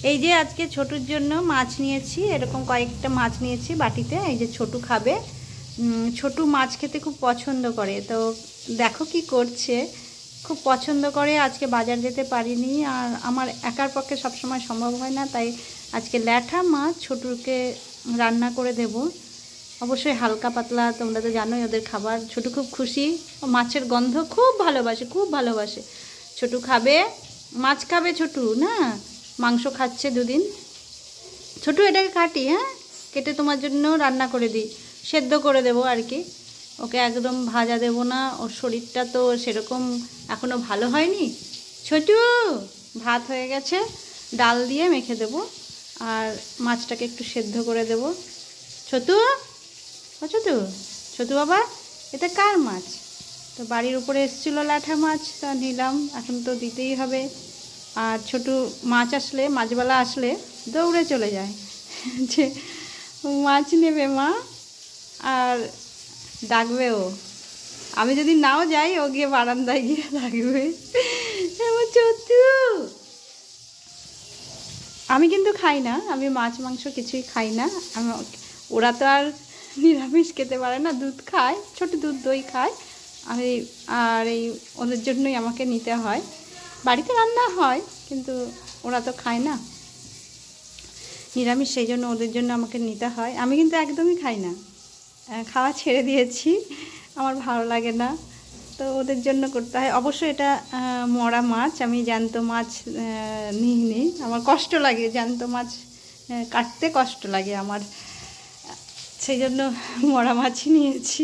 এই যে আজকে ছোটুর জন্য মাছ নিয়েছি, এরকম কয়েকটা মাছ নিয়েছি বাটিতে। এই যে ছোটু খাবে, ছোটু মাছ খেতে খুব পছন্দ করে। তো দেখো কি করছে, খুব পছন্দ করে। আজকে বাজার যেতে পারিনি, আর আমার একার পক্ষে সবসময় সম্ভব হয় না, তাই আজকে ল্যাঠা মাছ ছোটুকে রান্না করে দেব। অবশ্যই হালকা পাতলা, তোমরা তো জানোই ওদের খাবার। ছোটু খুব খুশি, মাছের গন্ধ খুব ভালোবাসে, খুব ভালোবাসে। ছোটু খাবে, মাছ খাবে ছোটু, না মাংস খাচ্ছে দুদিন। ছোটু এটাকে কাটি, হ্যাঁ কেটে তোমার জন্য রান্না করে দিই, সেদ্ধ করে দেবো আর কি। ওকে একদম ভাজা দেব না, ওর শরীরটা তো সেরকম এখনও ভালো হয়নি। ছোটু, ভাত হয়ে গেছে, ডাল দিয়ে মেখে দেব, আর মাছটাকে একটু সেদ্ধ করে দেব। ছোটু, ও ছোটু, ছোটু বাবা, এটা কার মাছ? তো বাড়ির উপরে এসেছিলো ল্যাঠা মাছ, তা নিলাম, এখন তো দিতেই হবে। আর ছোটু মাছ আসলে, মাছওয়ালা আসলে দৌড়ে চলে যায় যে মাছ নেবে মা, আর ডাকবে ও। আমি যদি নাও যাই, ও গিয়ে বারান্দায় গিয়ে ডাকবে ছোটু। আমি কিন্তু খাই না, আমি মাছ মাংস কিছুই খাই না। ওরা তো আর নিরামিষ খেতে পারে না, দুধ খায়, ছোট দুধ দই খায়। আর এই ওদের জন্যই আমাকে নিতে হয়। বাড়িতে রান্না হয়, কিন্তু ওরা তো খায় না নিরামিষ, সেই জন্য ওদের জন্য আমাকে নিতে হয়। আমি কিন্তু একদমই খাই না, খাওয়া ছেড়ে দিয়েছি, আমার ভালো লাগে না, তো ওদের জন্য করতে হয়। অবশ্যই এটা মরা মাছ, আমি জ্যান্ত মাছ নিইনি, আমার কষ্ট লাগে, জ্যান্ত মাছ কাটতে কষ্ট লাগে আমার, সেই জন্য মরা মাছই নিয়েছি।